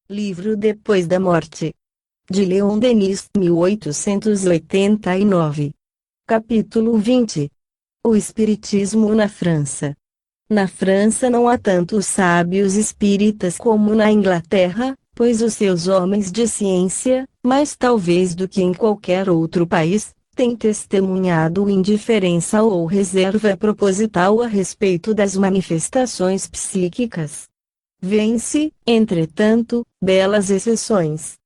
Livro Depois da Morte. De Leon Denis, 1889. Capítulo 20. O Espiritismo na França. Na França não há tantos sábios espíritas como na Inglaterra, pois os seus homens de ciência, mais talvez do que em qualquer outro país, têm testemunhado indiferença ou reserva proposital a respeito das manifestações psíquicas. Vêem-se, entretanto, belas exceções.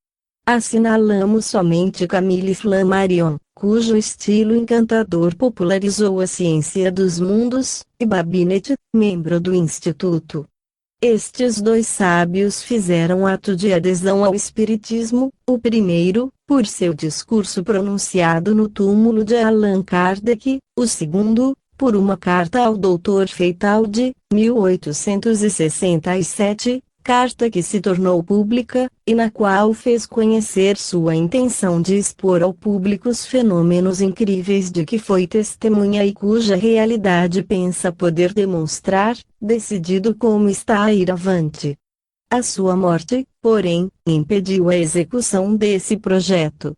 Assinalamos somente Camille Flammarion, cujo estilo encantador popularizou a ciência dos mundos, e Babinet, membro do Instituto. Estes dois sábios fizeram ato de adesão ao Espiritismo, o primeiro, por seu discurso pronunciado no túmulo de Allan Kardec, o segundo, por uma carta ao Dr. Feitaldi, 1867, carta que se tornou pública, e na qual fez conhecer sua intenção de expor ao público os fenômenos incríveis de que foi testemunha e cuja realidade pensa poder demonstrar, decidido como está a ir avante. A sua morte, porém, impediu a execução desse projeto.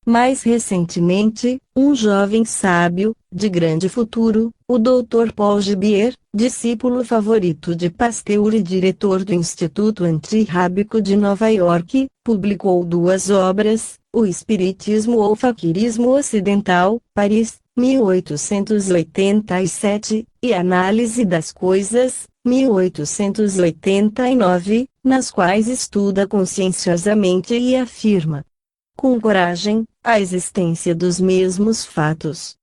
Mais recentemente, um jovem sábio, de grande futuro, o Dr. Paul Gibier, discípulo favorito de Pasteur e diretor do Instituto Antirrábico de Nova York, publicou duas obras, O Espiritismo ou Faquirismo Ocidental, Paris, 1887, e Análise das Coisas, 1889, nas quais estuda conscienciosamente e afirma, com coragem, a existência dos mesmos fatos.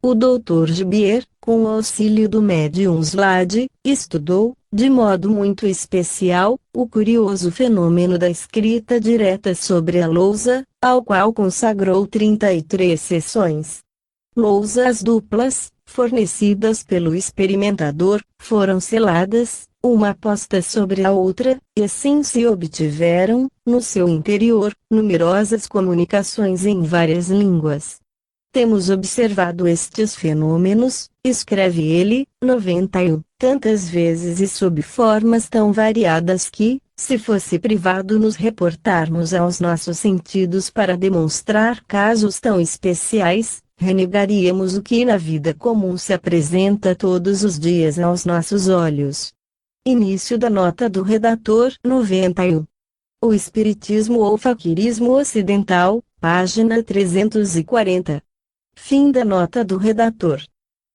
O Dr. Gibier, com o auxílio do médium Slade, estudou, de modo muito especial, o curioso fenômeno da escrita direta sobre a lousa, ao qual consagrou 33 sessões. Lousas duplas, fornecidas pelo experimentador, foram seladas, uma posta sobre a outra, e assim se obtiveram, no seu interior, numerosas comunicações em várias línguas. Temos observado estes fenômenos, escreve ele, 91, tantas vezes e sob formas tão variadas que, se fosse privado nos reportarmos aos nossos sentidos para demonstrar casos tão especiais, renegaríamos o que na vida comum se apresenta todos os dias aos nossos olhos. Início da nota do redator, 91. O Espiritismo ou Faquirismo Ocidental, página 340. Fim da nota do redator.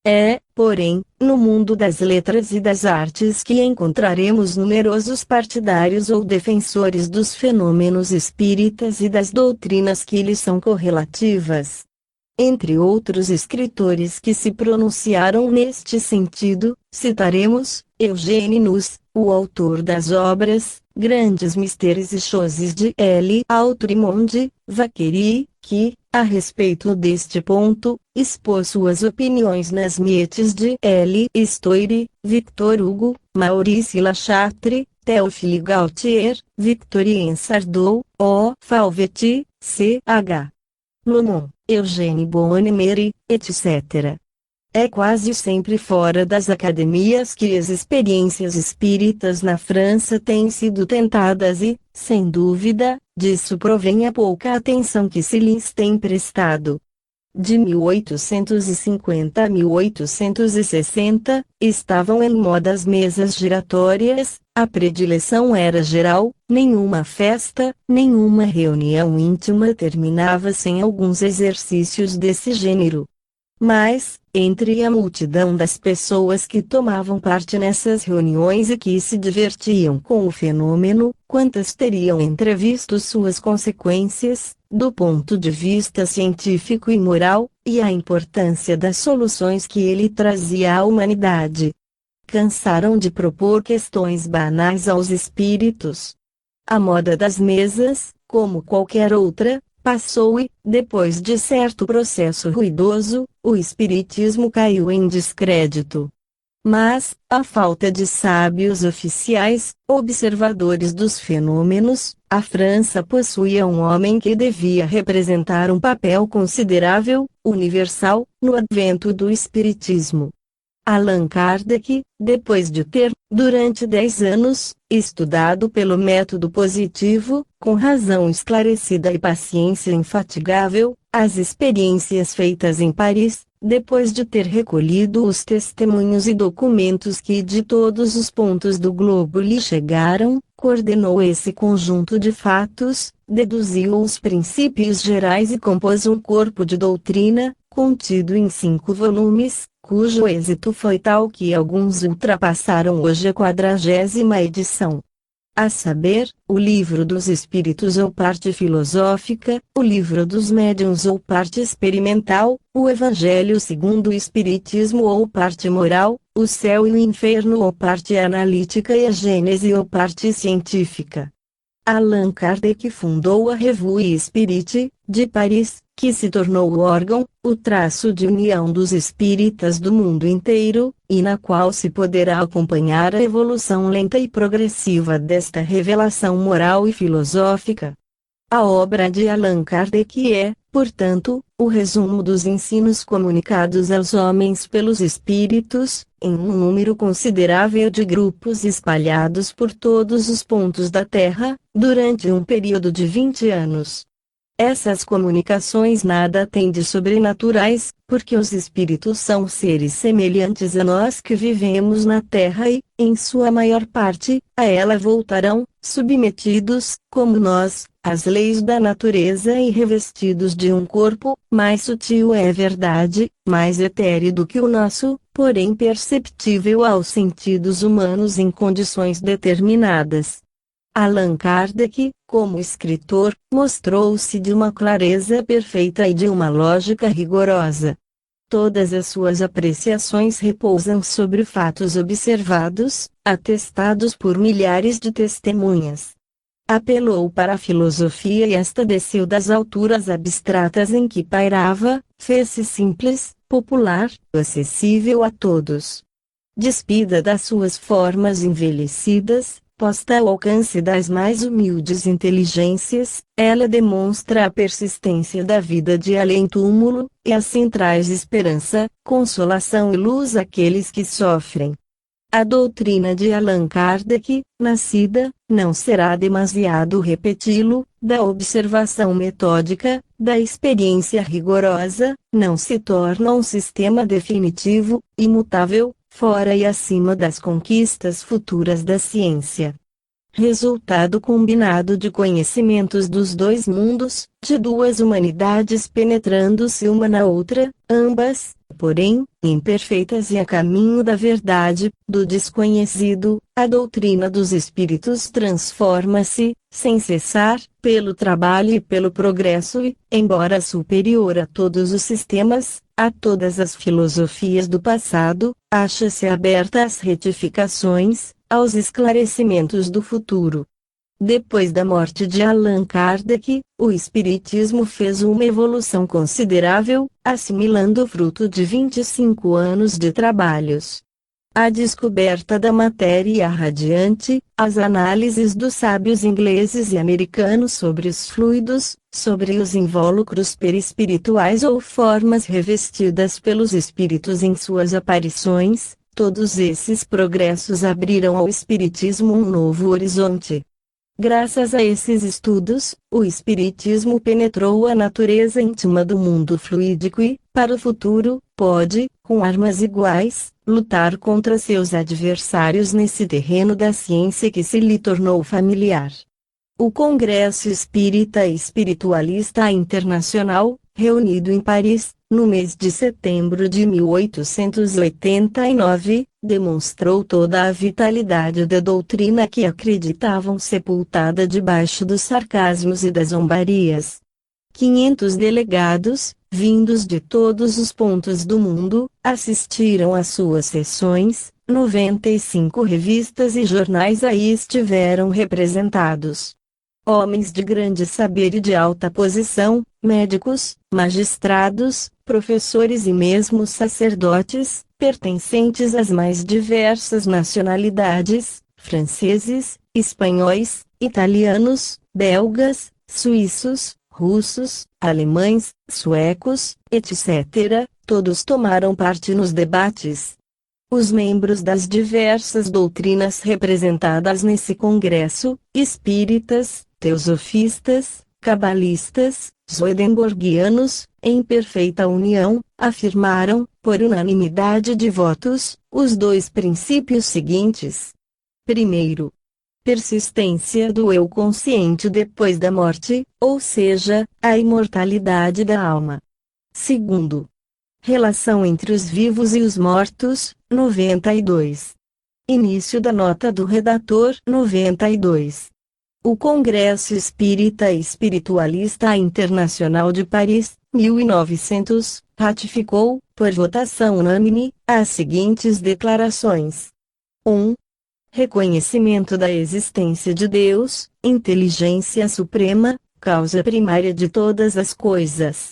É, porém, no mundo das letras e das artes que encontraremos numerosos partidários ou defensores dos fenômenos espíritas e das doutrinas que lhes são correlativas. Entre outros escritores que se pronunciaram neste sentido, citaremos Eugène Nuss, o autor das obras Grandes Mistérios e Choses de L. Outremonde, Vacquerie, que, a respeito deste ponto, expôs suas opiniões nas Miettes de L. Stoire, Victor Hugo, Maurice Lachatre, Théophile Gautier, Victorien Sardou, O. Falvetti, C.H. Lomon, Eugène Bonnemere, etc. É quase sempre fora das academias que as experiências espíritas na França têm sido tentadas e, sem dúvida, disso provém a pouca atenção que se lhes tem prestado. De 1850 a 1860, estavam em moda as mesas giratórias, a predileção era geral, nenhuma festa, nenhuma reunião íntima terminava sem alguns exercícios desse gênero. Mas, entre a multidão das pessoas que tomavam parte nessas reuniões e que se divertiam com o fenômeno, quantas teriam entrevisto suas consequências, do ponto de vista científico e moral, e a importância das soluções que ele trazia à humanidade? Cansaram de propor questões banais aos espíritos. A moda das mesas, como qualquer outra, passou e, depois de certo processo ruidoso, o espiritismo caiu em descrédito. Mas, à falta de sábios oficiais, observadores dos fenômenos, a França possuía um homem que devia representar um papel considerável, universal, no advento do espiritismo. Allan Kardec, depois de ter, durante 10 anos, estudado pelo método positivo, com razão esclarecida e paciência infatigável, as experiências feitas em Paris, depois de ter recolhido os testemunhos e documentos que de todos os pontos do globo lhe chegaram, coordenou esse conjunto de fatos, deduziu os princípios gerais e compôs um corpo de doutrina, contido em 5 volumes, cujo êxito foi tal que alguns ultrapassaram hoje a 40ª edição. A saber, o Livro dos Espíritos ou parte filosófica, o Livro dos Médiuns ou parte experimental, o Evangelho segundo o Espiritismo ou parte moral, o Céu e o Inferno ou parte analítica e a Gênese ou parte científica. Allan Kardec fundou a Revue Spirit, de Paris, que se tornou o órgão, o traço de união dos espíritas do mundo inteiro, e na qual se poderá acompanhar a evolução lenta e progressiva desta revelação moral e filosófica. A obra de Allan Kardec é, portanto, o resumo dos ensinos comunicados aos homens pelos espíritos, em um número considerável de grupos espalhados por todos os pontos da Terra, durante um período de 20 anos. Essas comunicações nada têm de sobrenaturais, porque os espíritos são seres semelhantes a nós que vivemos na Terra e, em sua maior parte, a ela voltarão, submetidos, como nós, às leis da natureza e revestidos de um corpo, mais sutil é verdade, mais etéreo do que o nosso, porém perceptível aos sentidos humanos em condições determinadas. Allan Kardec, como escritor, mostrou-se de uma clareza perfeita e de uma lógica rigorosa. Todas as suas apreciações repousam sobre fatos observados, atestados por milhares de testemunhas. Apelou para a filosofia e esta desceu das alturas abstratas em que pairava, fez-se simples, popular, acessível a todos. Despida das suas formas envelhecidas, posta ao alcance das mais humildes inteligências, ela demonstra a persistência da vida de além-túmulo, e assim traz esperança, consolação e luz àqueles que sofrem. A doutrina de Allan Kardec, nascida, não será demasiado repeti-lo, da observação metódica, da experiência rigorosa, não se torna um sistema definitivo, imutável, fora e acima das conquistas futuras da ciência. Resultado combinado de conhecimentos dos dois mundos, de duas humanidades penetrando-se uma na outra, ambas, porém, imperfeitas e a caminho da verdade, do desconhecido, a doutrina dos espíritos transforma-se, sem cessar, pelo trabalho e pelo progresso e, embora superior a todos os sistemas, a todas as filosofias do passado, acha-se aberta às retificações, aos esclarecimentos do futuro. Depois da morte de Allan Kardec, o Espiritismo fez uma evolução considerável, assimilando o fruto de 25 anos de trabalhos. A descoberta da matéria radiante, as análises dos sábios ingleses e americanos sobre os fluidos, sobre os invólucros perispirituais ou formas revestidas pelos espíritos em suas aparições, todos esses progressos abriram ao Espiritismo um novo horizonte. Graças a esses estudos, o Espiritismo penetrou a natureza íntima do mundo fluídico e, para o futuro, pode, com armas iguais, lutar contra seus adversários nesse terreno da ciência que se lhe tornou familiar. O Congresso Espírita e Espiritualista Internacional, reunido em Paris, no mês de setembro de 1889, demonstrou toda a vitalidade da doutrina que acreditavam sepultada debaixo dos sarcasmos e das zombarias. 500 delegados, vindos de todos os pontos do mundo, assistiram às suas sessões, 95 revistas e jornais aí estiveram representados. Homens de grande saber e de alta posição, médicos, magistrados, professores e mesmo sacerdotes, pertencentes às mais diversas nacionalidades, franceses, espanhóis, italianos, belgas, suíços, russos, alemães, suecos, etc., todos tomaram parte nos debates. Os membros das diversas doutrinas representadas nesse congresso, espíritas, teosofistas, cabalistas, swedenborgianos, em perfeita união, afirmaram, por unanimidade de votos, os dois princípios seguintes. Primeiro, persistência do eu consciente depois da morte, ou seja, a imortalidade da alma. Segundo, relação entre os vivos e os mortos, 92. Início da nota do redator, 92. O Congresso Espírita e Espiritualista Internacional de Paris, 1900, ratificou, por votação unânime, as seguintes declarações. 1. Reconhecimento da existência de Deus, inteligência suprema, causa primária de todas as coisas.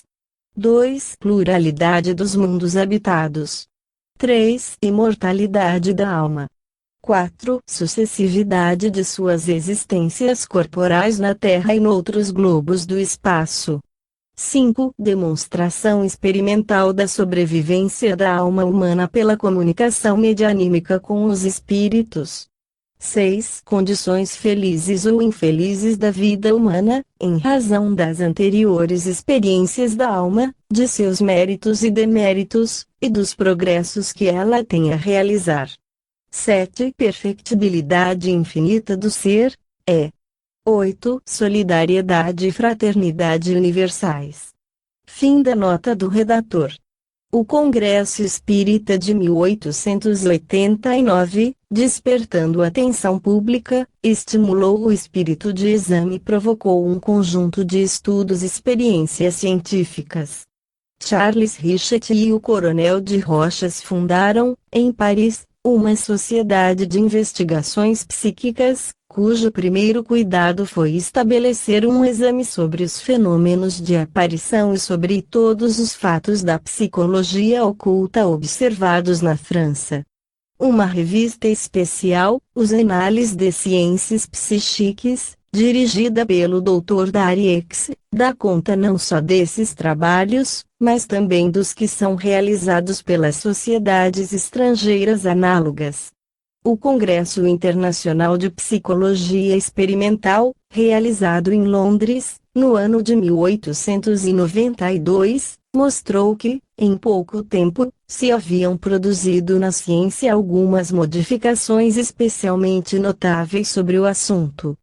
2. Pluralidade dos mundos habitados. 3. Imortalidade da alma. 4. Sucessividade de suas existências corporais na Terra e noutros globos do espaço. 5. Demonstração experimental da sobrevivência da alma humana pela comunicação medianímica com os espíritos. 6. Condições felizes ou infelizes da vida humana, em razão das anteriores experiências da alma, de seus méritos e deméritos, e dos progressos que ela tem a realizar. 7. Perfectibilidade infinita do ser, 8. Solidariedade e fraternidade universais. Fim da nota do redator. O Congresso Espírita de 1889, despertando atenção pública, estimulou o espírito de exame e provocou um conjunto de estudos e experiências científicas. Charles Richet e o Coronel de Rochas fundaram, em Paris, uma sociedade de investigações psíquicas, cujo primeiro cuidado foi estabelecer um exame sobre os fenômenos de aparição e sobre todos os fatos da psicologia oculta observados na França. Uma revista especial, Os Annales des Sciences Psychiques, dirigida pelo Dr. Dariex, dá conta não só desses trabalhos, mas também dos que são realizados pelas sociedades estrangeiras análogas. O Congresso Internacional de Psicologia Experimental, realizado em Londres, no ano de 1892, mostrou que, em pouco tempo, se haviam produzido na ciência algumas modificações especialmente notáveis sobre o assunto.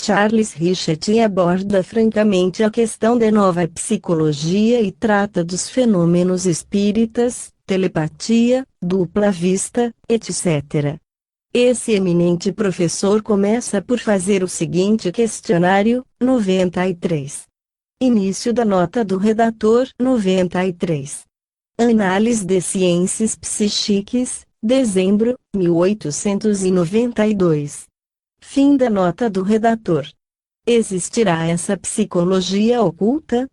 Charles Richet aborda francamente a questão da nova psicologia e trata dos fenômenos espíritas, telepatia, dupla vista, etc. Esse eminente professor começa por fazer o seguinte questionário, 93. Início da nota do redator, 93. Análise de Ciências Psíquicas, dezembro, 1892. Fim da nota do redator. Existirá essa psicologia oculta?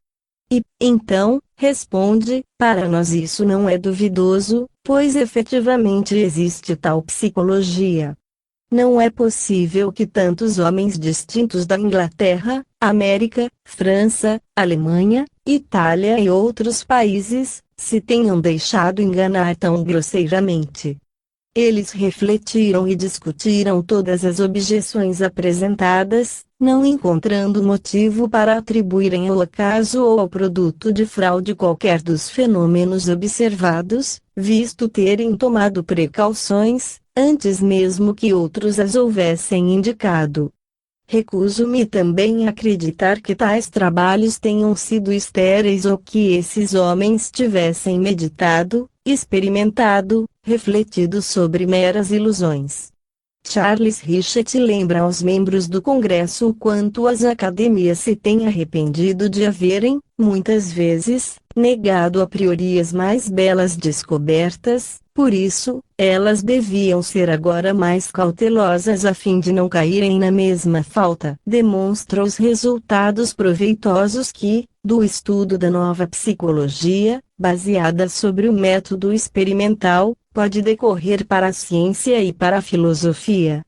E, então, responde, para nós isso não é duvidoso, pois efetivamente existe tal psicologia. Não é possível que tantos homens distintos da Inglaterra, América, França, Alemanha, Itália e outros países, se tenham deixado enganar tão grosseiramente. Eles refletiram e discutiram todas as objeções apresentadas, não encontrando motivo para atribuírem ao acaso ou ao produto de fraude qualquer dos fenômenos observados, visto terem tomado precauções, antes mesmo que outros as houvessem indicado. Recuso-me também a acreditar que tais trabalhos tenham sido estéreis ou que esses homens tivessem meditado, experimentado, refletido sobre meras ilusões. Charles Richet lembra aos membros do Congresso o quanto as academias se têm arrependido de haverem, muitas vezes, negado a priori as mais belas descobertas, por isso, elas deviam ser agora mais cautelosas a fim de não caírem na mesma falta. Demonstra os resultados proveitosos que, do estudo da nova psicologia, baseada sobre o método experimental, pode decorrer para a ciência e para a filosofia.